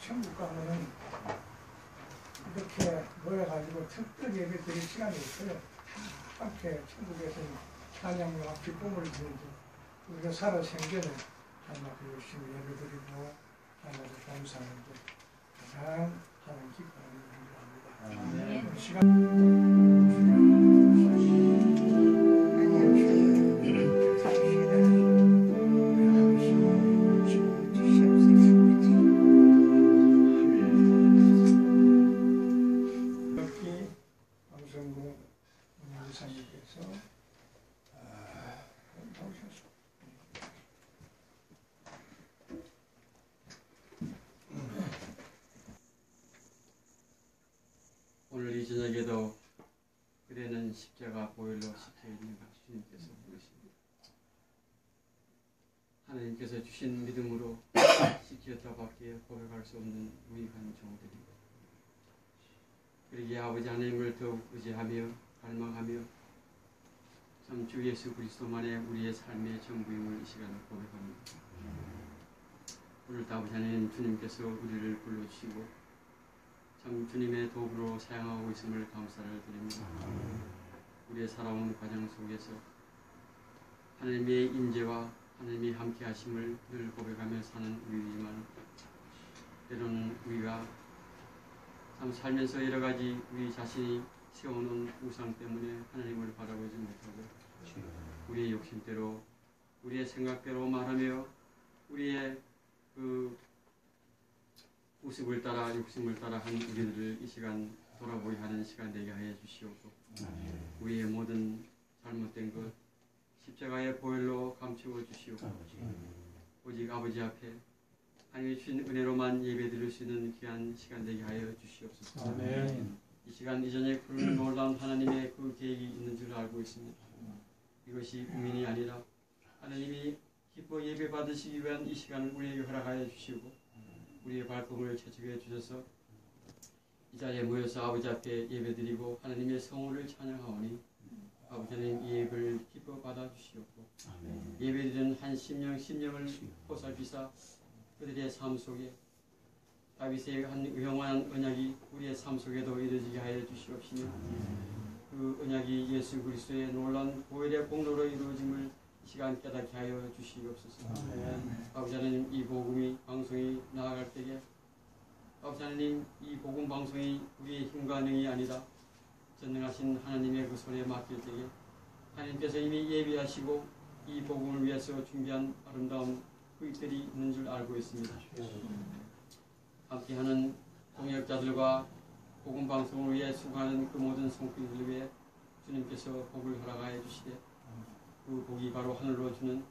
천국 가면은 이렇게 모여가지고 특별 예배 드릴 시간이 있어요. 함께 천국에서는 찬양과 기쁨을 드리고 우리가 살아 생전에 하나님께 열심히 예배 드리고 하나님께 감사하는 게 가장 하나님 기뻐하는 일입니다. 아멘. 시간 오늘 이 저녁에도 그대는 십자가 보혈로 시켜있는 주님께서 부르십니다. 하나님께서 주신 믿음으로 시켰다밖에 고백할 수 없는 무익한 종들이고 그러기에 아버지 하나님을 더욱 의지하며 갈망하며 참 주 예수 그리스도만의 우리의 삶의 전부임을 이 시간에 고백합니다. 오늘도 아버지 하나님 주님께서 우리를 불러주시고 참 주님의 도구로 사용하고 있음을 감사를 드립니다. 우리의 살아온 과정 속에서 하나님의 임재와 하나님이 함께 하심을 늘 고백하며 사는 우리이지만 때로는 우리가 참 살면서 여러 가지 우리 자신이 세워놓은 우상 때문에 하나님을 바라보지 못하고 우리의 욕심대로 우리의 생각대로 말하며 우리의 그 우습을 따라 욕심을 따라 한 우리들을 이 시간 돌아보게 하는 시간 되게 하여 주시옵고 우리의 모든 잘못된 것 십자가의 보혈로 감추어 주시옵고 오직 아버지 앞에 하나님이 주신 은혜로만 예배 드릴 수 있는 귀한 시간 되게 하여 주시옵소서. 아멘. 이 시간 이전에 그 놀라운 하나님의 그 계획이 있는 줄 알고 있습니다. 이것이 우민이 아니라 하나님이 기뻐 예배 받으시기 위한 이 시간을 우리에게 허락하여 주시고 우리의 발걸음을 채찍해 주셔서 이 자리에 모여서 아버지 앞에 예배드리고 하나님의 성호를 찬양하오니 아버지 하나님 이 예배를 기뻐 받아주시옵고 예배드리는 한 심령을 보살피사 그들의 삶 속에 다윗의 한 영원한 언약이 우리의 삶 속에도 이루어지게 하여 주시옵시며 그 언약이 예수 그리스도의 놀라운 보혈의 공로로 이루어짐을 시간 깨닫게 하여 주시옵소서. 아버지 하나님 이 복음이 방송이 나아갈 때에 아버지 하나님 이 복음 방송이 우리의 힘과 능이 아니라 전능하신 하나님의 그 손에 맡길 때에 하나님께서 이미 예비하시고 이 복음을 위해서 준비한 아름다운 후익들이 있는 줄 알고 있습니다. 함께하는 동역자들과 복음 방송을 위해 수고하는 그 모든 성도들 위해 주님께서 복을 허락하여 주시되 그 복이 바로 하늘로 주는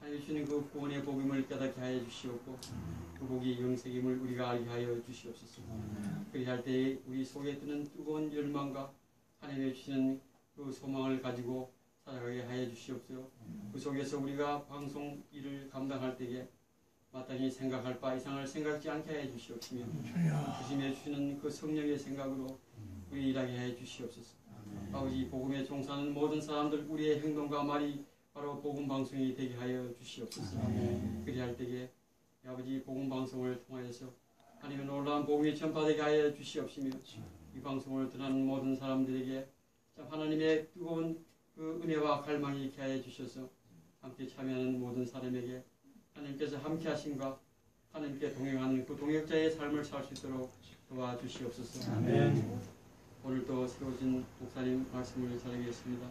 하나님 주시는 그 구원의 복임을 깨닫게 하여 주시옵고 그 복이 영생임을 우리가 알게 하여 주시옵소서. 그리할 때에 우리 속에 드는 뜨거운 열망과 하나님의 주시는 그 소망을 가지고 살아가게 하여 주시옵소서. 그 속에서 우리가 방송 일을 감당할 때에 마땅히 생각할 바 이상을 생각지 않게 하여 주시옵시며 주심해 주시는 그 성령의 생각으로 우리 일하게 하여 주시옵소서. 아버지 복음에 종사하는 모든 사람들 우리의 행동과 말이 바로 복음 방송이 되게 하여 주시옵소서. 그리할 때에 아버지 복음 방송을 통하여서 하나님의 놀라운 복음이 전파되게 하여 주시옵시며 이 방송을 듣는 모든 사람들에게 참 하나님의 뜨거운 그 은혜와 갈망이 있게 하여 주셔서 함께 참여하는 모든 사람에게 하나님께서 함께 하심과 하나님께 동행하는 그 동역자의 삶을 살 수 있도록 도와주시옵소서. 아멘. 오늘도 세워진 목사님 말씀을 전하겠습니다.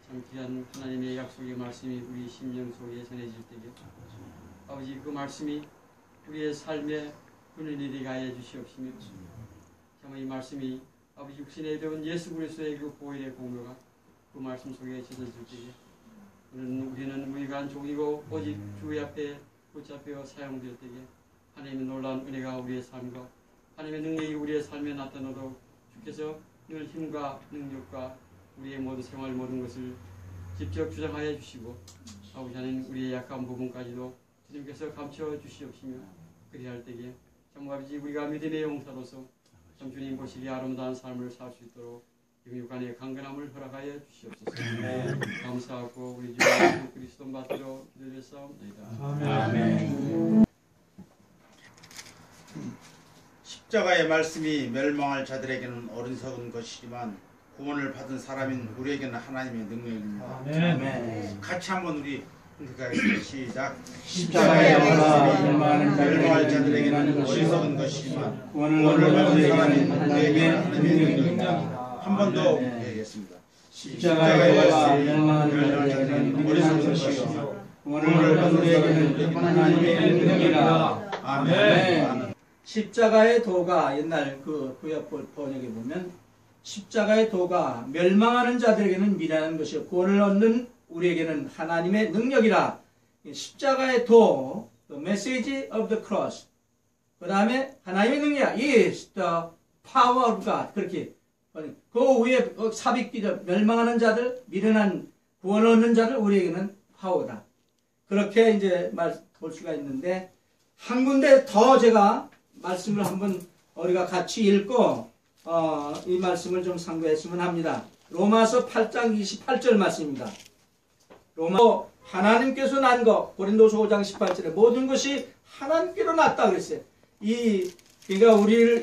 참 귀한 하나님의 약속의 말씀이 우리 심령 속에 전해질 때에 아버지 그 말씀이 우리의 삶에 근원이 되게 하여 주시옵시며 참 이 말씀이 아버지 육신에 되온 예수 그리스도의 그 보혈의 공로가 그 말씀 속에 젖어질 때에 우리는 무익한 종이고 오직 주의 앞에 붙잡혀 사용될 때에 하나님의 놀라운 은혜가 우리의 삶과 하나님의 능력이 우리의 삶에 나타나도록 주께서 늘 힘과 능력과 우리의 모든 생활 모든 것을 직접 주장하여 주시고 아버지 하나님 우리의 약한 부분까지도 주님께서 감춰 주시옵시며 그리할 때에 참 아버지 우리가 믿음의 용사로서 참 주님 보시기에 아름다운 삶을 살 수 있도록 영육간의 강건함을 허락하여 주시옵소서. 감사하고 우리 주 예수 그리스도 받들어 기도드렸사옵나이다. 아멘. 십자가의 말씀이 멸망할 자들에게는 어리석은 것이지만 구원을 받은 사람인 우리에게는 하나님의 능력입니다. 아멘. 같이 한번 우리 선택하겠습니다. 시작. 십자가의 말씀이 멸망할 자들에게는 어리석은 것이지만 구원을 받은 사람인 우리에게는 하나님의 능력입니다. 능력입니다. 한 번 더 얘기하겠습니다. 십자가의 말씀이 멸망하는 자들에게는 어리석은 것이요 구원을 받은 자에게는 하나님의 능력이라. 아멘. 십자가의 도가 옛날 그 구약 번역에 보면 십자가의 도가 멸망하는 자들에게는 미련한 것이요 구원을 얻는 우리에게는 하나님의 능력이라. 십자가의 도, the message of the cross. 그 다음에 하나님의 능력 is the power of God. 그렇게 그 위에 삽입기죠. 멸망하는 자들, 미련한 구원을 얻는 자들 우리에게는 파워다. 그렇게 이제 볼 수가 있는데 한 군데 더 제가 말씀을 한번 우리가 같이 읽고 이 말씀을 좀 상고했으면 합니다. 로마서 8장 28절 말씀입니다. 로마서 하나님께서 난 것, 고린도서 5장 18절에 모든 것이 하나님께로 났다 그랬어요. 그러니까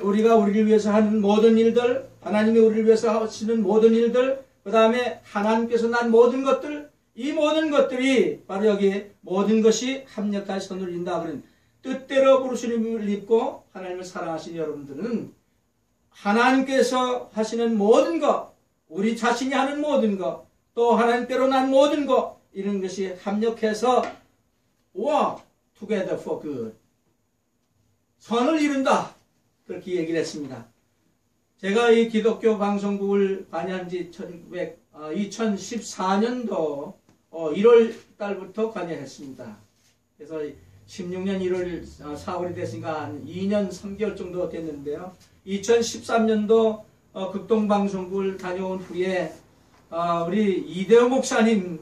우리가 우리를 위해서 하는 모든 일들, 하나님이 우리를 위해서 하시는 모든 일들, 그 다음에 하나님께서 난 모든 것들, 이 모든 것들이 바로 여기에 모든 것이 합력하여 선을 이룬다 그런 뜻대로 부르심을 입고 하나님을 사랑하신 여러분들은 하나님께서 하시는 모든 것, 우리 자신이 하는 모든 것, 또 하나님께로 난 모든 것, 이런 것이 합력해서 work together for good. 선을 이룬다. 그렇게 얘기를 했습니다. 제가 이 기독교 방송국을 관여한 지 2014년도 1월 달부터 관여했습니다. 그래서 16년 1월 4월이 됐으니까 한 2년 3개월 정도 됐는데요. 2013년도 극동방송국을 다녀온 후에 우리 이대호 목사님이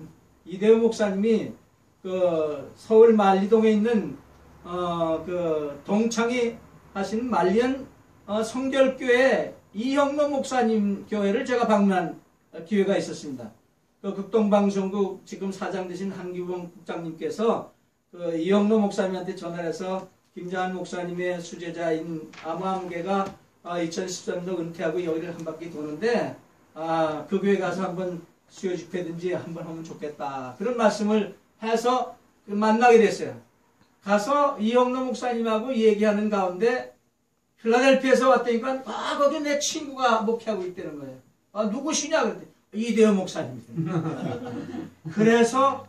그 서울 만리동에 있는 그 동창이 하신 만리연 성결교회 이형로 목사님 교회를 제가 방문한 기회가 있었습니다. 그 극동방송국 지금 사장 되신 한기봉 국장님께서 그 이형로 목사님한테 전화를 해서 김장한 목사님의 수제자인 아무함계가 2013년도 은퇴하고 여기를 한 바퀴 도는데 그 교회 가서 한번 수요 집회든지 한번 하면 좋겠다. 그런 말씀을 해서 만나게 됐어요. 가서 이영로 목사님하고 얘기하는 가운데 필라델피아에서 왔다니까 거기 내 친구가 목회하고 있다는 거예요. 누구시냐 그랬더니 이대호 목사님. 그래서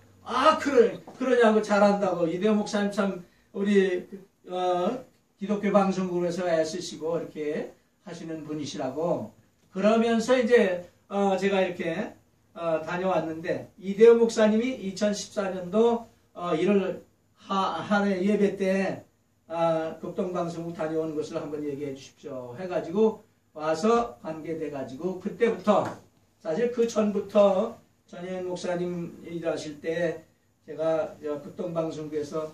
그러냐고 잘한다고. 이대호 목사님 참 우리 기독교 방송국에서 애쓰시고 이렇게 하시는 분이시라고. 그러면서 이제 제가 이렇게 다녀왔는데 이대호 목사님이 2014년도 1월 한해 예배 때 극동방송국 다녀온 것을 한번 얘기해 주십시오 해가지고 와서 관계돼가지고 그때부터 사실 그 전부터 전혜연 목사님 일하실 때 제가 극동방송국에서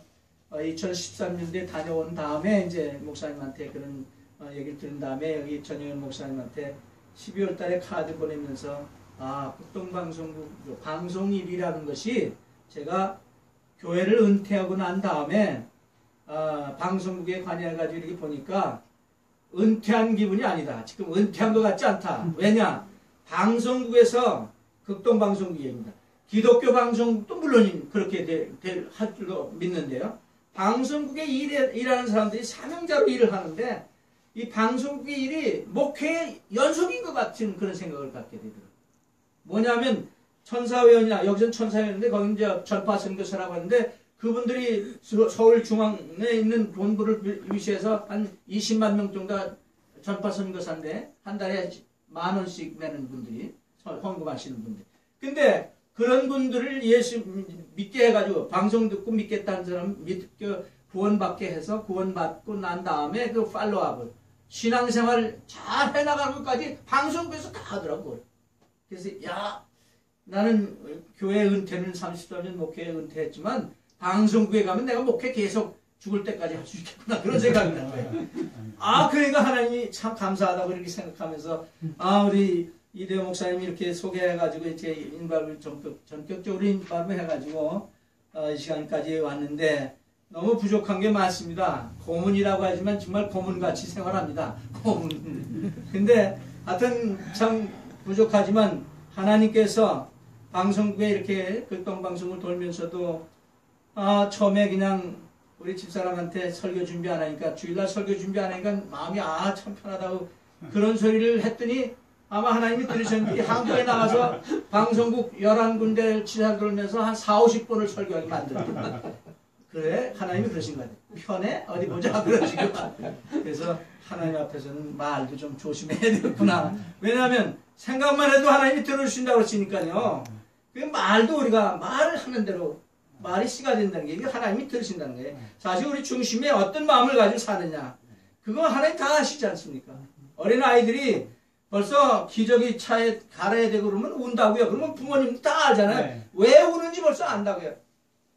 2013년도에 다녀온 다음에 이제 목사님한테 그런 얘기를 들은 다음에 여기 전혜연 목사님한테 12월 달에 카드 보내면서 극동방송국 방송일이라는 것이 제가 교회를 은퇴하고 난 다음에 방송국에 관여해가지고 이렇게 보니까 은퇴한 기분이 아니다. 지금 은퇴한 것 같지 않다. 왜냐? 방송국에서 극동방송국입니다. 기독교 방송국도 물론 그렇게 할 줄로 믿는데요. 방송국에 일하는 사람들이 사명자로 일을 하는데 이 방송국의 일이 목회의 연속인 것 같은 그런 생각을 갖게 되더라고요. 뭐냐면 천사회원이나 여기서는 천사회원인데 거기 이제 전파선교사라고 하는데 그분들이 서울 중앙에 있는 본부를 위시해서 한 20만 명 정도 전파선교사인데 한 달에 10,000원씩 내는 분들이 헌금하시는 분들. 근데 그런 분들을 예수 믿게 해가지고 방송 듣고 믿겠다는 사람 구원받게 해서 구원받고 난 다음에 그 팔로우업을 신앙생활을 잘 해나가는 것까지 방송국에서 다 하더라고요. 그래서 나는 교회 은퇴는 30년 목회 은퇴했지만 방송국에 가면 내가 목회 계속 죽을 때까지 할 수 있겠구나 그런 생각이 난 거예요. 그러니까 하나님이 참 감사하다고 이렇게 생각하면서 우리 이대호 목사님이 이렇게 소개해가지고 이제 인발을 전격적으로 인발을 해가지고 이 시간까지 왔는데 너무 부족한 게 많습니다. 고문이라고 하지만 정말 고문같이 생활합니다. 고문. 근데 하여튼 참 부족하지만 하나님께서 방송국에 이렇게 극동방송을 돌면서도 처음에 그냥 우리 집사람한테 설교 준비 안 하니까 주일날 설교 준비 안 하니까 마음이 참 편하다고 그런 소리를 했더니 아마 하나님이 들으셨는지 한국에 나가서 방송국 11군데를 치사 돌면서 한 40, 50번을 설교하게 만들었다. 그래? 하나님이 그러신 거 같아요. 편해? 어디 보자. 그러시고. 그래서 하나님 앞에서는 말도 좀 조심해야 되겠구나. 왜냐하면 생각만 해도 하나님이 들어주신다고 그러시니까요. 그 말도 우리가 말을 하는 대로 말이 씨가 된다는 게 이게 하나님이 들으신다는 거예요. 사실 우리 중심에 어떤 마음을 가지고 사느냐. 그거 하나님 다 아시지 않습니까? 어린아이들이 벌써 기저귀 차에 갈아야 되고 그러면 운다고요. 그러면 부모님도 다 알잖아요. 네. 왜 우는지 벌써 안다고요.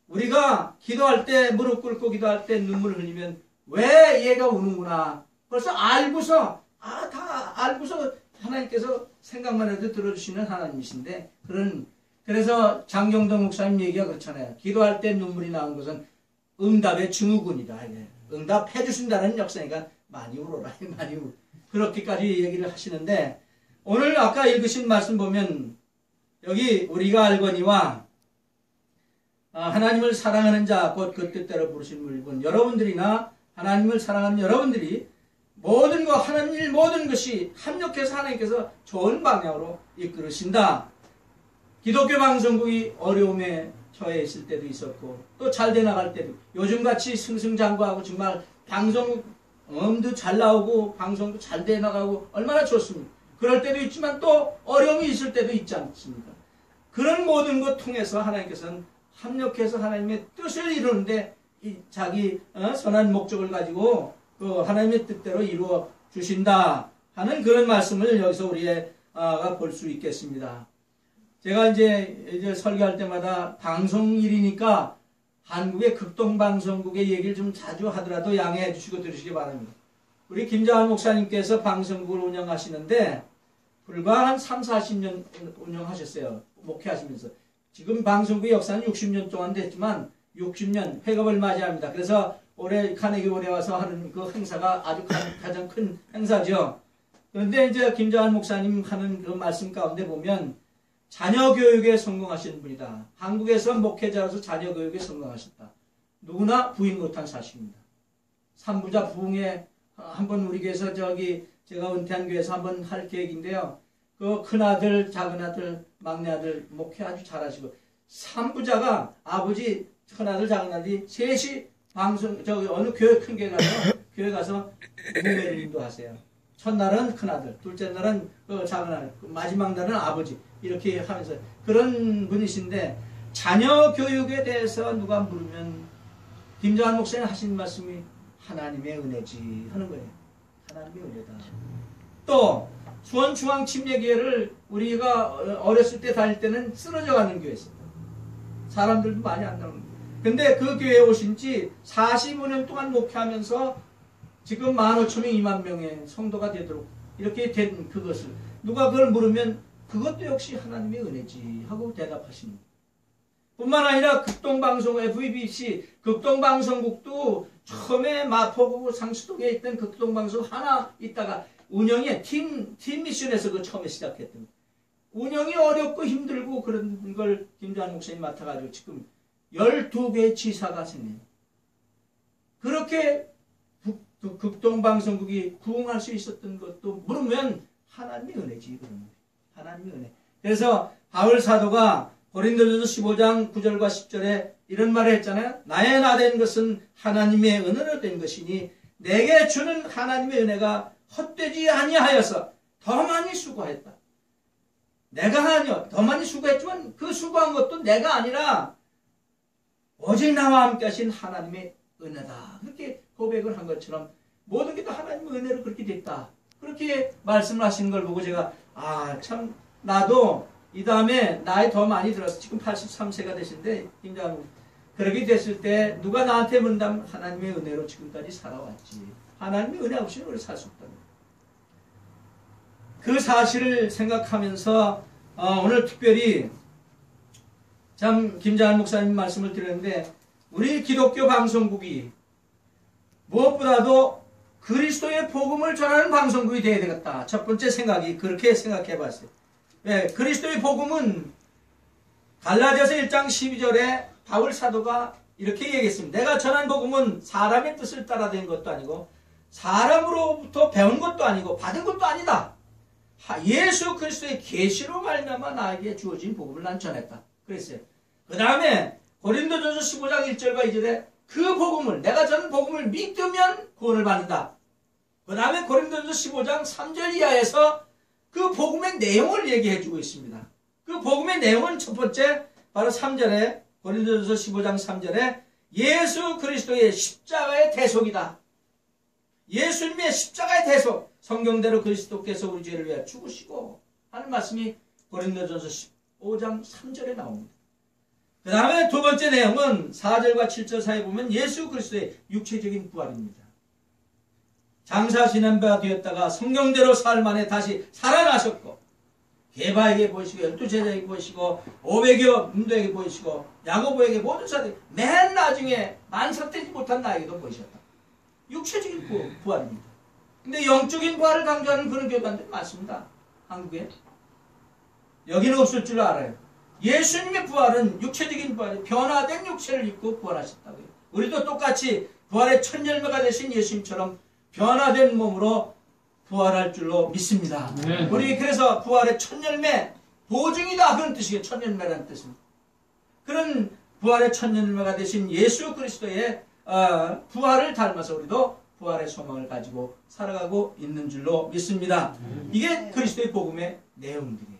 우리가 기도할 때 무릎 꿇고 기도할 때 눈물을 흘리면 왜 얘가 우는구나. 벌써 알고서 다 알고서 하나님께서 생각만 해도 들어주시는 하나님이신데 그래서 장경동 목사님 얘기가 그렇잖아요. 기도할 때 눈물이 나온 것은 응답의 증후군이다. 응답해 주신다는 역사니까 많이 울어라. 많이 울어. 그렇게까지 얘기를 하시는데 오늘 아까 읽으신 말씀 보면 여기 우리가 알거니와 하나님을 사랑하는 자 곧 그 뜻대로 부르신 물건 여러분들이나 하나님을 사랑하는 여러분들이 모든 것 하는 일 모든 것이 합력해서 하나님께서 좋은 방향으로 이끌으신다. 기독교 방송국이 어려움에 처해 있을 때도 있었고 또 잘 돼 나갈 때도 요즘같이 승승장구하고 정말 방송국 음도 잘 나오고 방송도 잘 돼 나가고 얼마나 좋습니까? 그럴 때도 있지만 또 어려움이 있을 때도 있지 않습니까? 그런 모든 것 통해서 하나님께서는 합력해서 하나님의 뜻을 이루는데 자기 선한 목적을 가지고 그 하나님의 뜻대로 이루어 주신다 하는 그런 말씀을 여기서 우리가 볼 수 있겠습니다. 제가 이제 설교할 때마다 방송일이니까 한국의 극동방송국의 얘기를 좀 자주 하더라도 양해해 주시고 들으시기 바랍니다. 우리 김장한 목사님께서 방송국을 운영하시는데 불과 한 3, 40년 운영하셨어요. 목회하시면서. 지금 방송국의 역사는 60년 동안 됐지만 60년 회갑을 맞이합니다. 그래서 올해 카네기홀에 와서 하는 그 행사가 아주 가장 큰 행사죠. 그런데 이제 김장한 목사님 하는 그 말씀 가운데 보면 자녀 교육에 성공하신 분이다. 한국에서 목회자로서 자녀 교육에 성공하셨다. 누구나 부인 못한 사실입니다. 삼부자 부흥회 한번 우리 교회에서 제가 은퇴한 교회에서 한번 할 계획인데요. 그 큰아들, 작은아들, 막내아들 목회 아주 잘하시고 삼부자가 아버지, 큰아들, 작은아들이 셋이 어느 교회 큰 교회 가서 무회를 인도하세요. 첫날은 큰아들, 둘째 날은 작은아들, 마지막 날은 아버지 이렇게 하면서 그런 분이신데 자녀 교육에 대해서 누가 물으면 김장한 목사님 하신 말씀이 하나님의 은혜지 하는 거예요. 하나님의 은혜다. 또 수원중앙침례교회를 우리가 어렸을 때 다닐 때는 쓰러져가는 교회였습니다. 사람들도 많이 안 나오는 거예요. 근데 그 교회에 오신 지 45년 동안 목회하면서 지금 15,000명, 2만 명의 성도가 되도록 이렇게 된 그것을 누가 그걸 물으면 그것도 역시 하나님의 은혜지 하고 대답하십니다. 뿐만 아니라 극동방송 FBC 극동방송국도 처음에 마포구 상수동에 있던 극동방송 하나 있다가 운영에 팀 미션에서 그 처음에 시작했던 운영이 어렵고 힘들고 그런 걸 김장한 목사님 맡아가지고 지금 12개의 지사가 생겨요. 그렇게 극동방송국이 부흥할 수 있었던 것도 물으면 하나님의 은혜지. 하나님의 은혜. 그래서 바울 사도가 고린도전서 15장 9절과 10절에 이런 말을 했잖아요. 나의 나 된 것은 하나님의 은혜로 된 것이니 내게 주는 하나님의 은혜가 헛되지 아니하여서 더 많이 수고했다. 내가 아니요. 더 많이 수고했지만 그 수고한 것도 내가 아니라 오직 나와 함께 하신 하나님의 은혜다. 그렇게 고백을 한 것처럼 모든 게 다 하나님의 은혜로 그렇게 됐다. 그렇게 말씀을 하시는 걸 보고 제가 참 나도 이 다음에 나이 더 많이 들어서 지금 83세가 되신데 그렇게 됐을 때 누가 나한테 문다면 하나님의 은혜로 지금까지 살아왔지. 하나님의 은혜 없이는 우리 살 수 없다. 그 사실을 생각하면서 오늘 특별히 참 김장한 목사님 말씀을 드렸는데 우리 기독교 방송국이 무엇보다도 그리스도의 복음을 전하는 방송국이 되어야 되겠다. 첫 번째 생각이 그렇게 생각해 봤어요. 왜? 그리스도의 복음은 갈라디아서 1장 12절에 바울 사도가 이렇게 얘기했습니다. 내가 전한 복음은 사람의 뜻을 따라 된 것도 아니고 사람으로부터 배운 것도 아니고 받은 것도 아니다. 예수 그리스도의 계시로 말미암아 나에게 주어진 복음을 난 전했다. 그랬어요. 그 다음에 고린도전서 15장 1절과 2절에 그 복음을 내가 전한 복음을 믿으면 구원을 받는다. 그 다음에 고린도전서 15장 3절 이하에서 그 복음의 내용을 얘기해 주고 있습니다. 그 복음의 내용은 첫 번째 바로 3절에 고린도전서 15장 3절에 예수 그리스도의 십자가의 대속이다. 예수님의 십자가의 대속, 성경대로 그리스도께서 우리 죄를 위해 죽으시고 하는 말씀이 고린도전서 15장 3절에 나옵니다. 그 다음에 두 번째 내용은 4절과 7절 사이에 보면 예수 그리스도의 육체적인 부활입니다. 장사 지낸 바 되었다가 성경대로 사흘 만에 다시 살아나셨고 게바에게 보이시고 12제자에게 보이시고 500여 문도에게 보이시고 야고보에게 모든 사람들이 맨 나중에 만삭되지 못한 나에게도 보이셨다. 육체적인 부활입니다. 근데 영적인 부활을 강조하는 그런 교단들이 많습니다. 한국에. 여기는 없을 줄 알아요. 예수님의 부활은 육체적인 부활이 변화된 육체를 입고 부활하셨다고요. 우리도 똑같이 부활의 첫 열매가 되신 예수님처럼 변화된 몸으로 부활할 줄로 믿습니다. 네. 우리 그래서 부활의 첫 열매, 보증이다 그런 뜻이에요. 첫 열매라는 뜻은. 그런 부활의 첫 열매가 되신 예수 그리스도의 부활을 닮아서 우리도 부활의 소망을 가지고 살아가고 있는 줄로 믿습니다. 이게 그리스도의 복음의 내용들이에요.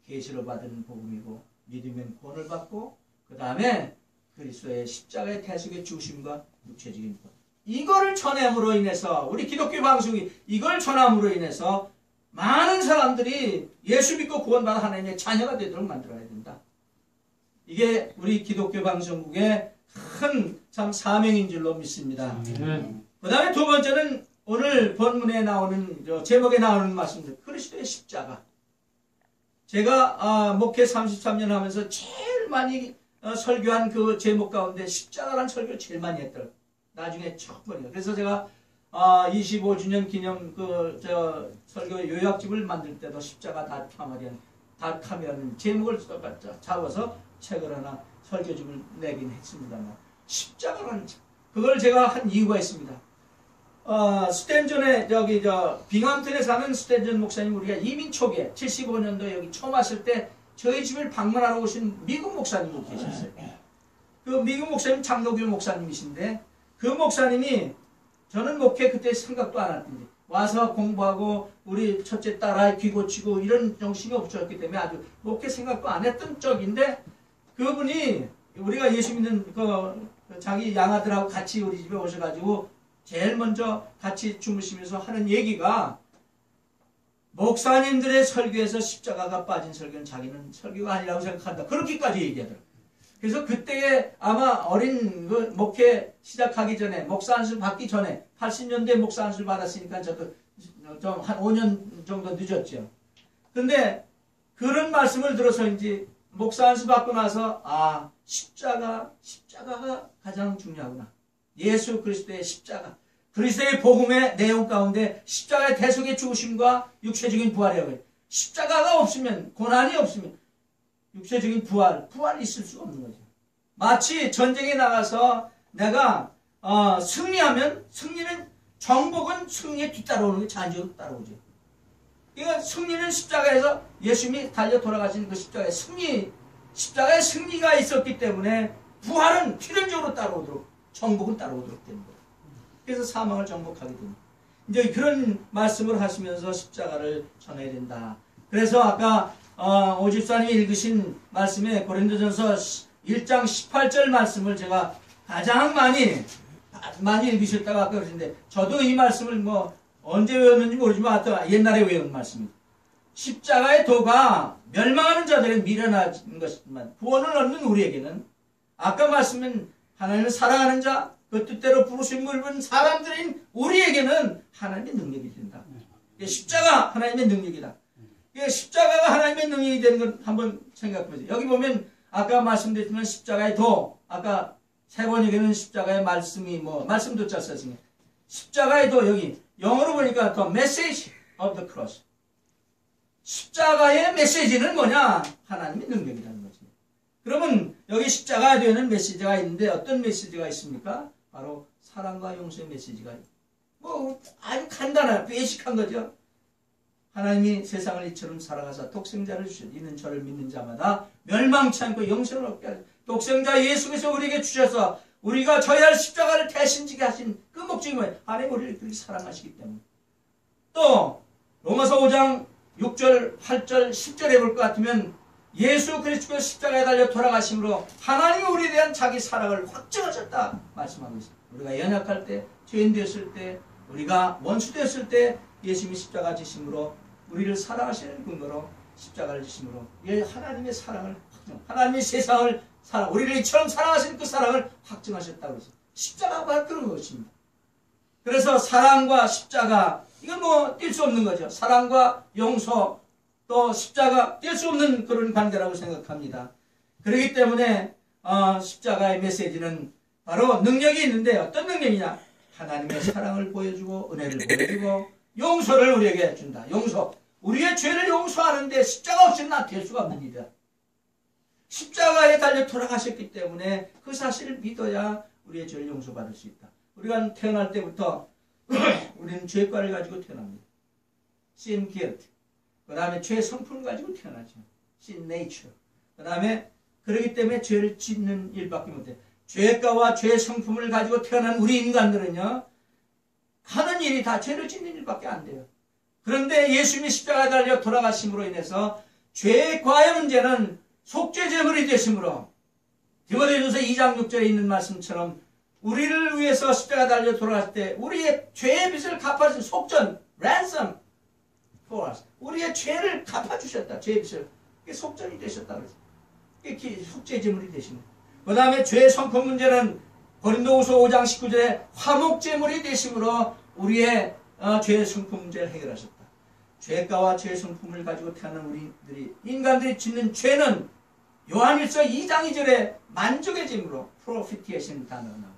계시로 받은 복음이고 믿으면 구원을 받고 그 다음에 그리스도의 십자가의 대속의 죽으심과 육체적인 부활. 이거를 전함으로 인해서 우리 기독교 방송이 이걸 전함으로 인해서 많은 사람들이 예수 믿고 구원받아 하나님의 자녀가 되도록 만들어야 된다. 이게 우리 기독교 방송국의 큰 참 사명인 줄로 믿습니다. 그 다음에 두 번째는 오늘 본문에 나오는 제목에 나오는 말씀들 그리스도의 십자가. 제가 목회 33년 하면서 제일 많이 설교한 그 제목 가운데 십자가라는 설교를 제일 많이 했더라고요. 나중에 처음이에요. 그래서 제가 25주년 기념 설교 요약집을 만들 때도 십자가 닷컴이라는 제목을 잡아서 책을 하나 설교집을 내긴 했습니다만 십자가라는 그걸 제가 한 이유가 있습니다. 스탠전에 빙하암튼에 사는 스탠전 목사님 우리가 이민 초기에 75년도에 여기 처음 왔을 때 저희 집을 방문하러 오신 미국 목사님이 계셨어요. 그 미국 목사님 장로교 목사님이신데 그 목사님이 저는 목회 그때 생각도 안 했는데 와서 공부하고 우리 첫째 딸아이 귀 고치고 이런 정신이 없었기 때문에 아주 목회 생각도 안 했던 적인데 그분이 우리가 예수 믿는 자기 양아들하고 같이 우리 집에 오셔가지고 제일 먼저 같이 주무시면서 하는 얘기가 목사님들의 설교에서 십자가가 빠진 설교는 자기는 설교가 아니라고 생각한다. 그렇게까지 얘기하더라고요. 그래서 그때에 아마 어린 목회 시작하기 전에 목사 안수 받기 전에 80년대 목사 안수 받았으니까 저도 좀 한 5년 정도 늦었죠. 근데 그런 말씀을 들어서인지 목사 안수 받고 나서 십자가가 가장 중요하구나. 예수 그리스도의 십자가. 그리스도의 복음의 내용 가운데 십자가의 대속의 죽으심과 육체적인 부활이라고 해요. 십자가가 없으면 고난이 없으면 육체적인 부활이 있을 수가 없는 거죠. 마치 전쟁에 나가서 내가 승리하면 정복은 승리에 뒤따라오는 게 잔지로 따라오죠. 그러니까 승리는 십자가에서 예수님이 달려 돌아가신 그 십자가의 승리가 있었기 때문에 부활은 필연적으로 따라오도록 정복은 따라오도록 되는 거예요. 그래서 사망을 정복하게 됩니다. 이제 그런 말씀을 하시면서 십자가를 전해야 된다. 그래서 아까 오 집사님이 읽으신 말씀에 고린도전서 1장 18절 말씀을 제가 가장 많이 읽으셨다고 아까 그러셨는데 저도 이 말씀을 언제 외웠는지 모르지만 하여튼 옛날에 외운 말씀입니다. 십자가의 도가 멸망하는 자들의 미련한 것이지만 구원을 얻는 우리에게는 아까 말씀은 하나님을 사랑하는 자, 그 뜻대로 부르심을 입은 사람들인 우리에게는 하나님의 능력이 된다. 십자가 하나님의 능력이다. 십자가가 하나님의 능력이 되는 건 한번 생각해 보세요. 여기 보면 아까 말씀드렸지만 십자가의 도, 아까 세번역에는 십자가의 말씀이 말씀도 짰어요. 십자가에도 여기 영어로 보니까 the message of the cross. 십자가의 메시지는 뭐냐? 하나님의 능력이라는 거지. 그러면 여기 십자가에 되는 메시지가 있는데 어떤 메시지가 있습니까? 바로 사랑과 용서의 메시지가 아주 간단한 베이직한 거죠. 하나님이 세상을 이처럼 사랑하사 독생자를 주셨. 이는 저를 믿는 자마다 멸망치 않고 영생을 얻게 하시고 독생자 예수께서 우리에게 주셔서 우리가 져야 할 십자가를 대신 지게 하신 그 목적이 뭐예요? 하나님 우리를 그렇게 사랑하시기 때문에. 또 로마서 5장 6절, 8절, 10절에 볼 것 같으면 예수 그리스도의 십자가에 달려 돌아가심으로 하나님이 우리에 대한 자기 사랑을 확증하셨다 말씀하고 있습니다. 우리가 연약할 때, 죄인 되었을 때, 우리가 원수 되었을 때 예수님이 십자가 지심으로 우리를 사랑하시는 근거로 십자가를 지심으로 하나님의 사랑을 확증, 하나님의 세상을 우리를 이처럼 사랑하시는 그 사랑을 확증하셨다고 했어요. 십자가가 그런 것입니다. 그래서 사랑과 십자가 이건 뗄 수 없는 거죠. 사랑과 용서 또 십자가 뗄 수 없는 그런 관계라고 생각합니다. 그렇기 때문에 십자가의 메시지는 바로 능력이 있는데 어떤 능력이냐? 하나님의 사랑을 보여주고 은혜를 보여주고 용서를 우리에게 준다. 용서. 우리의 죄를 용서하는데 십자가 없이는 될 수가 없는 일이다. 십자가에 달려 돌아가셨기 때문에 그 사실을 믿어야 우리의 죄를 용서받을 수 있다. 우리가 태어날 때부터 우리는 죄과를 가지고 태어납니다. sin guilt. 그 다음에 죄 성품을 가지고 태어나죠. sin nature. 그 다음에 그렇기 때문에 죄를 짓는 일밖에 못해요. 죄가와 죄 성품을 가지고 태어난 우리 인간들은요, 하는 일이 다 죄를 짓는 일밖에 안 돼요. 그런데 예수님이 십자가에 달려 돌아가심으로 인해서 죄과의 문제는 속죄제물이 되심으로 디모데전서 2장 6절에 있는 말씀처럼 우리를 위해서 십자가에 달려 돌아갔을 때 우리의 죄의 빚을 갚아주신 속전, ransom for us. 우리의 죄를 갚아주셨다. 죄의 빚을. 그게 속전이 되셨다. 그게 속죄제물이 되신 거예요. 그 다음에 죄의 성품 문제는 고린도후서 5장 19절에 화목제물이 되심으로 우리의 죄의 성품 문제를 해결하셨다. 죄가와 죄의 성품을 가지고 태어난 우리들이 인간들이 짓는 죄는 요한일서 2장 2절에 만족의 제물로 propitiation 단어가 나옵니다.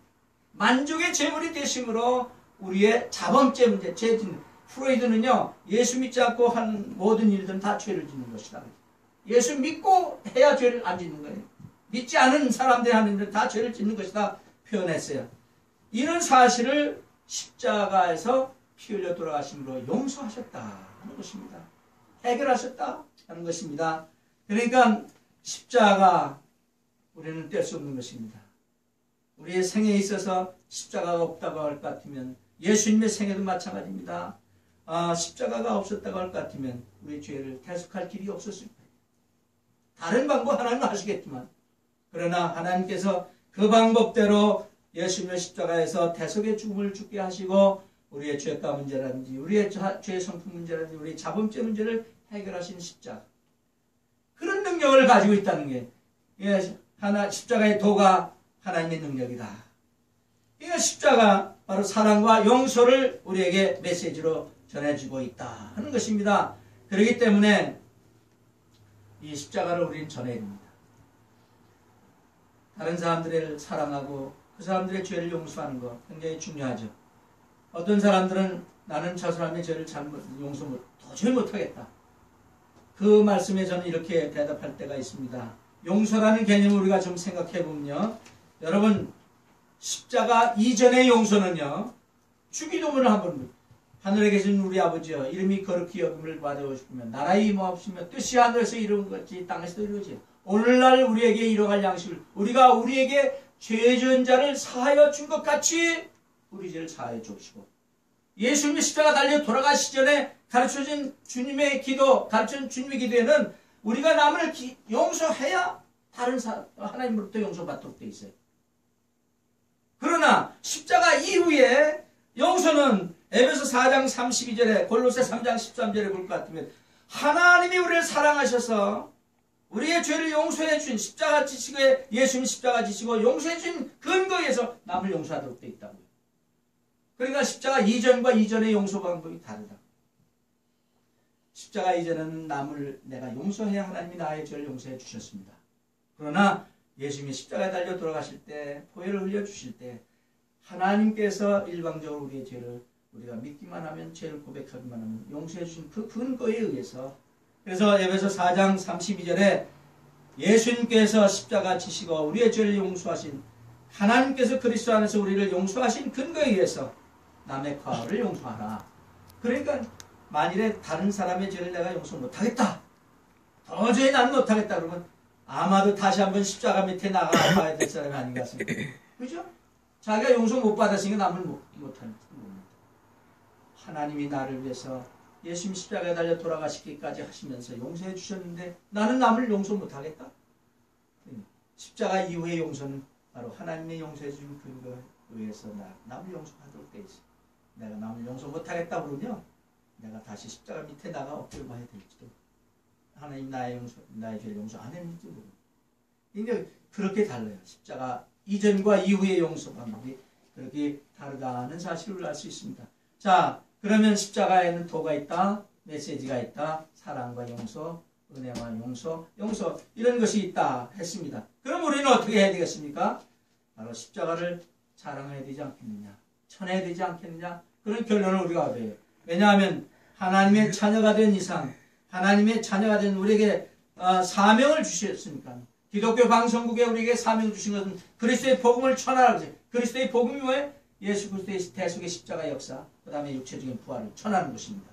만족의 제물이 되심으로 우리의 자범죄 문제, 죄 짓는 프로이드는요, 예수 믿지 않고 한 모든 일들은 다 죄를 짓는 것이다. 예수 믿고 해야 죄를 안 짓는 거예요. 믿지 않은 사람들이 하는 일은 다 죄를 짓는 것이다 표현했어요. 이런 사실을 십자가에서 피 흘려 돌아가심으로 용서하셨다 하는 것입니다. 해결하셨다 하는 것입니다. 그러니까 십자가 우리는 뗄 수 없는 것입니다. 우리의 생에 있어서 십자가가 없다고 할 것 같으면 예수님의 생에도 마찬가지입니다. 십자가가 없었다고 할 것 같으면 우리의 죄를 대속할 길이 없었을 거예요. 다른 방법 하나는 아시겠지만 그러나 하나님께서 그 방법대로 예수님의 십자가에서 대속의 죽음을 죽게 하시고 우리의 죄가 문제라든지 우리의 죄 성품 문제라든지 우리의 자범죄 문제를 해결하신 십자가, 그런 능력을 가지고 있다는 게 십자가의 도가 하나님의 능력이다. 이 십자가 바로 사랑과 용서를 우리에게 메시지로 전해주고 있다 하는 것입니다. 그렇기 때문에 이 십자가를 우리는 전해야 됩니다. 다른 사람들을 사랑하고 그 사람들의 죄를 용서하는 것 굉장히 중요하죠. 어떤 사람들은 나는 저 사람의 죄를 도저히 못하겠다. 그 말씀에 저는 이렇게 대답할 때가 있습니다. 용서라는 개념을 우리가 좀 생각해 보면요, 여러분 십자가 이전의 용서는요, 주기도문을 한번 하늘에 계신 우리 아버지여 이름이 거룩히 여김을 받아오시며 나라의 임하옵시며 뜻이 하늘에서 이룬 것 같이 땅에서도 이루어지요. 오늘날 우리에게 일용할 양식을 우리가 우리에게 죄 지은 자를 사하여 준 것 같이 우리 죄를 사하여 주시고, 예수님이 십자가 달려 돌아가시 전에 가르쳐준 주님의 기도, 가르쳐준 주님의 기도에는 우리가 남을 용서해야 다른 하나님으로부터 용서받도록 되어 있어요. 그러나 십자가 이후에 용서는 에베소 4장 32절에 골로새 3장 13절에 볼 것 같으면 하나님이 우리를 사랑하셔서 우리의 죄를 용서해 준 십자가 지시고에 예수님 십자가 지시고 용서해 준 근거에서 남을 용서하도록 되어 있다고요. 그러니까 십자가 이전과 이전의 용서 방법이 다르다. 십자가 이전에는 남을 내가 용서해야 하나님이 나의 죄를 용서해 주셨습니다. 그러나 예수님이 십자가에 달려 돌아가실 때, 보혈을 흘려주실 때 하나님께서 일방적으로 우리의 죄를 우리가 믿기만 하면, 죄를 고백하기만 하면 용서해 주신 그 근거에 의해서, 그래서 에베소 4장 32절에 예수님께서 십자가 지시고 우리의 죄를 용서하신, 하나님께서 그리스도 안에서 우리를 용서하신 근거에 의해서 남의 과오를 용서하라. 그러니까 만일에 다른 사람의 죄를 내가 용서 못하겠다, 도저히 난 못하겠다 그러면 아마도 다시 한번 십자가 밑에 나가봐야 될 사람이 아닌 것 같습니다. 그죠? 자기가 용서 못 받았으니까 남을 못하는 겁니다. 하나님이 나를 위해서 예수님 십자가에 달려 돌아가시기까지 하시면서 용서해 주셨는데 나는 남을 용서 못하겠다? 십자가 이후의 용서는 바로 하나님의 용서해 주신 근거에 의해서 남을 용서하도록 돼 있어. 내가 남을 용서 못하겠다 그러면 내가 다시 십자가 밑에 나가 엎드려 봐야 될지도, 하나님 나의 죄를 용서 안 했는지 모릅니다. 근데 그렇게 달라요. 십자가 이전과 이후의 용서 방법이 그렇게 다르다는 사실을 알 수 있습니다. 자, 그러면 십자가에는 도가 있다, 메시지가 있다, 사랑과 용서, 은혜와 용서 이런 것이 있다 했습니다. 그럼 우리는 어떻게 해야 되겠습니까? 바로 십자가를 자랑해야 되지 않겠느냐, 전해야 되지 않겠느냐, 그런 결론을 우리가 얻어요. 왜냐하면 하나님의 자녀가 된 이상, 하나님의 자녀가 된 우리에게 사명을 주셨으니까, 기독교 방송국에 우리에게 사명을 주신 것은 그리스도의 복음을 전하라고 했어요. 그리스도의 복음이 뭐예요? 예수 그리스도의 대속의 십자가 역사, 그 다음에 육체적인 부활을 전하는 것입니다.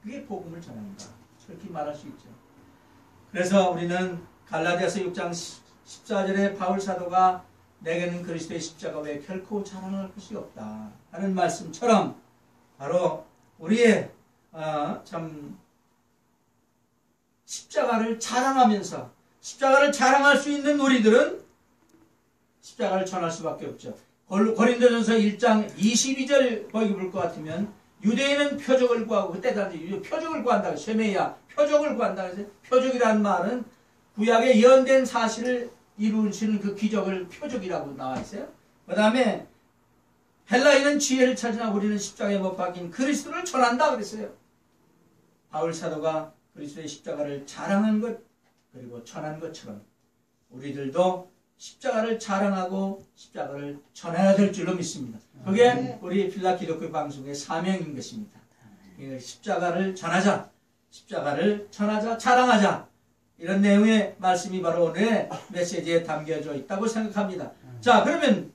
그게 복음을 전합니다. 그렇게 말할 수 있죠. 그래서 우리는 갈라디아서 6장 14절에 바울 사도가 내게는 그리스도의 십자가 외에 결코 자랑할 것이 없다 하는 말씀처럼, 바로 우리의 참 십자가를 자랑하면서, 십자가를 자랑할 수 있는 우리들은 십자가를 전할 수밖에 없죠. 고린도전서 1장 22절 거기 볼 것 같으면, 유대인은 표적을 구하고, 그때 당시 표적을 구한다, 쉐메야 표적을 구한다. 그래서 표적이라는 말은 구약의 예언된 사실을 이루시는 그 기적을 표적이라고 나와 있어요. 그 다음에 헬라인은 지혜를 찾으나 우리는 십자가에 못 박힌 그리스도를 전한다 그랬어요. 바울 사도가 그리스도의 십자가를 자랑한 것, 그리고 전한 것처럼 우리들도 십자가를 자랑하고 십자가를 전해야 될 줄로 믿습니다. 그게 우리 필라 기독교 방송의 사명인 것입니다. 십자가를 전하자, 십자가를 전하자, 자랑하자, 이런 내용의 말씀이 바로 오늘의 메시지에 담겨져 있다고 생각합니다. 자, 그러면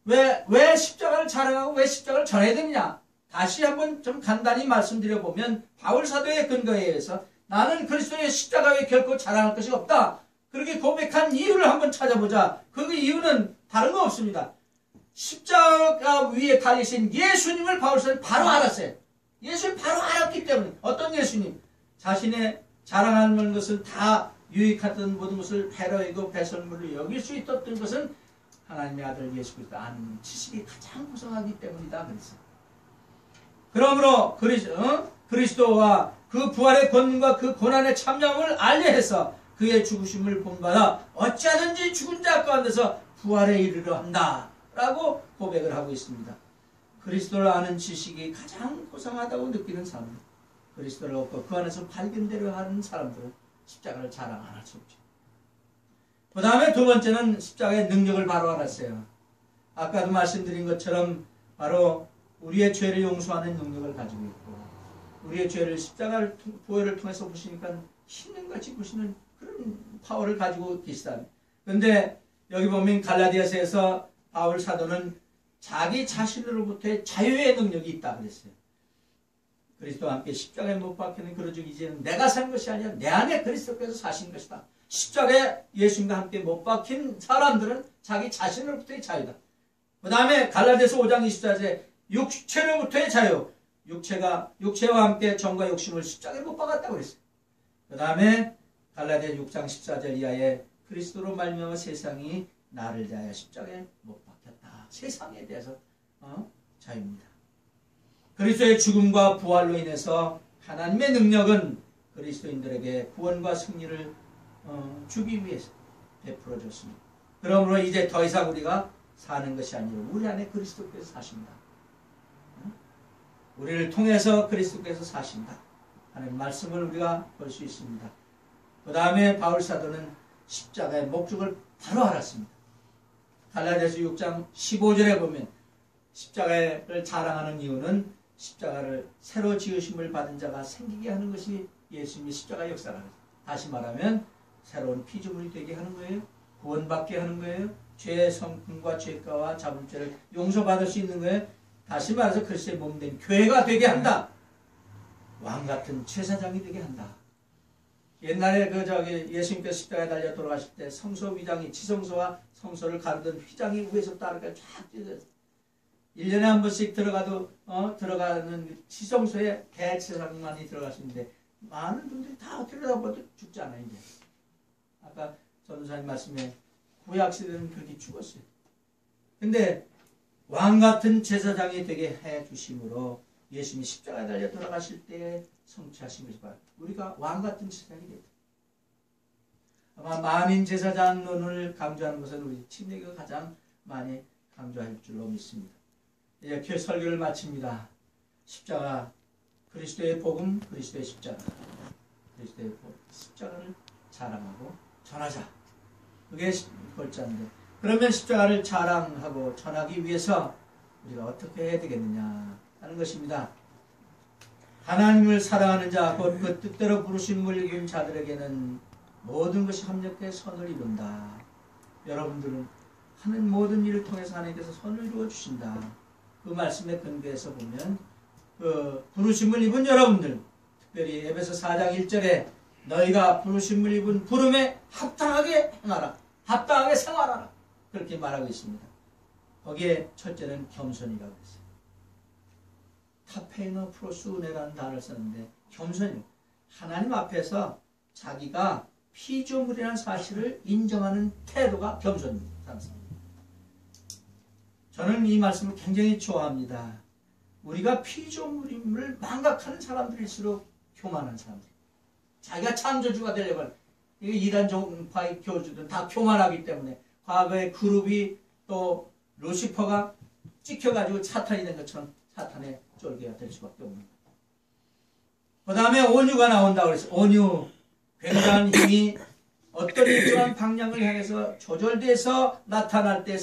왜 십자가를 자랑하고 왜 십자가를 전해야 되느냐? 다시 한번 좀 간단히 말씀드려보면, 바울 사도의 근거에 의해서 나는 그리스도의 십자가 외에 결코 자랑할 것이 없다, 그렇게 고백한 이유를 한번 찾아보자. 그 이유는 다른 거 없습니다. 십자가 위에 달리신 예수님을 바울 사도는 바로 알았어요. 예수를 바로 알았기 때문에. 어떤 예수님? 자신의 자랑하는 것을 다 유익하던 모든 것을 패러이고 배설물로 여길 수 있었던 것은 하나님의 아들 예수 그리스도 아는 지식이 가장 고상하기 때문이다 그랬어요. 그러므로 그리스도와 그 부활의 권능과 그 고난의 참여함을 알려 해서 그의 죽으심을 본받아 어찌하든지 죽은 자 가운데서 부활에 이르려 한다 라고 고백을 하고 있습니다. 그리스도를 아는 지식이 가장 고상하다고 느끼는 사람, 그리스도를 얻고 그 안에서 발견되려 하는 사람들은 십자가를 자랑 안 할 수 없죠. 그 다음에 두 번째는 십자가의 능력을 바로 알았어요. 아까도 말씀드린 것처럼 바로 우리의 죄를 용서하는 능력을 가지고 있고, 우리의 죄를 십자가를 보혈을 통해서 보시니까 신령같이 보시는 그런 파워를 가지고 계시다. 그런데 여기 보면 갈라디아서에서 바울 사도는 자기 자신으로부터의 자유의 능력이 있다 그랬어요. 그리스도와 함께 십자가에 못 박히는 그러즉 이제는 내가 산 것이 아니라 내 안에 그리스도께서 사신 것이다. 십자가에 예수님과 함께 못 박힌 사람들은 자기 자신으로부터의 자유다. 그 다음에 갈라디아서 5장 24절에 육체로부터의 자유, 육체와 함께 정과 욕심을 십자가에 못 박았다고 그랬어요. 그 다음에 갈라디아 6장 14절 이하에 그리스도로 말미암아 세상이 나를 대하여 십자가에 못 박혔다. 세상에 대해서 자유입니다. 그리스도의 죽음과 부활로 인해서 하나님의 능력은 그리스도인들에게 구원과 승리를 주기 위해서 베풀어졌습니다. 그러므로 이제 더 이상 우리가 사는 것이 아니라 우리 안에 그리스도께서 사신다. 우리를 통해서 그리스도께서 사신다 하는 말씀을 우리가 볼 수 있습니다. 그 다음에 바울 사도는 십자가의 목적을 바로 알았습니다. 갈라디아서 6장 15절에 보면 십자가를 자랑하는 이유는 십자가를 새로 지으심을 받은 자가 생기게 하는 것이 예수님의 십자가 역사라는 거죠. 다시 말하면 새로운 피조물이 되게 하는 거예요. 구원받게 하는 거예요. 죄의 성품과 죄가와 자범죄를 용서받을 수 있는 거예요. 다시 말해서 그리스도의 몸된 교회가 되게 한다. 왕같은 제사장이 되게 한다. 옛날에 예수님께서 십자가에 달려 돌아가실 때 성소 위장이 지성소와 성소를 가르던 휘장이 위에서부터 아래까지 쫙 찢어졌어요. 1년에 한 번씩 들어가는 지성소에 대제사장만이 들어가시는데 많은 분들이 다 들여다봐도 죽지 않아요. 이제. 아까 전도사님 말씀에 구약시대는 그렇게 죽었어요. 근데 왕같은 제사장이 되게 해주심으로 예수님이 십자가에 달려 돌아가실 때 성취하신 것이 바로 우리가 왕같은 제사장이 됐다. 아마 만인 제사장론을 강조하는 것은 우리 침례교가 가장 많이 강조할 줄로 믿습니다. 이렇게 설교를 마칩니다. 십자가, 그리스도의 복음, 그리스도의 십자가. 그리스도의 십자가를 자랑하고 전하자. 그게 골자인데, 그러면 십자가를 자랑하고 전하기 위해서 우리가 어떻게 해야 되겠느냐 하는 것입니다. 하나님을 사랑하는 자, 곧 그 뜻대로 부르심을 입은 자들에게는 모든 것이 합력해 선을 이룬다. 여러분들은 하는 모든 일을 통해서 하나님께서 선을 이루어 주신다. 그 말씀에 근거해서 보면 그 부르심을 입은 여러분들, 특별히 에베소 4장 1절에 너희가 부르심을 입은 부름에 합당하게 행하라. 합당하게 생활하라. 그렇게 말하고 있습니다. 거기에 첫째는 겸손이라고 했어요. 타페이너 프로스우네라는 단어를 썼는데 겸손이에요. 하나님 앞에서 자기가 피조물이라는 사실을 인정하는 태도가 겸손입니다. 저는 이 말씀을 굉장히 좋아합니다. 우리가 피조물임을 망각하는 사람들일수록 교만한 사람들. 자기가 창조주가 되려고 하는 이단 종파의 교주들은 다 교만하기 때문에 과거의 그룹이 또 루시퍼가 찍혀가지고 사탄이 된 것처럼 사탄의 쫄개가 될 수밖에 없는 거예요. 그 다음에 온유가 나온다고 그랬어요. 온유. 굉장한 힘이 어떤 일정한 방향을 향해서 조절돼서 나타날 때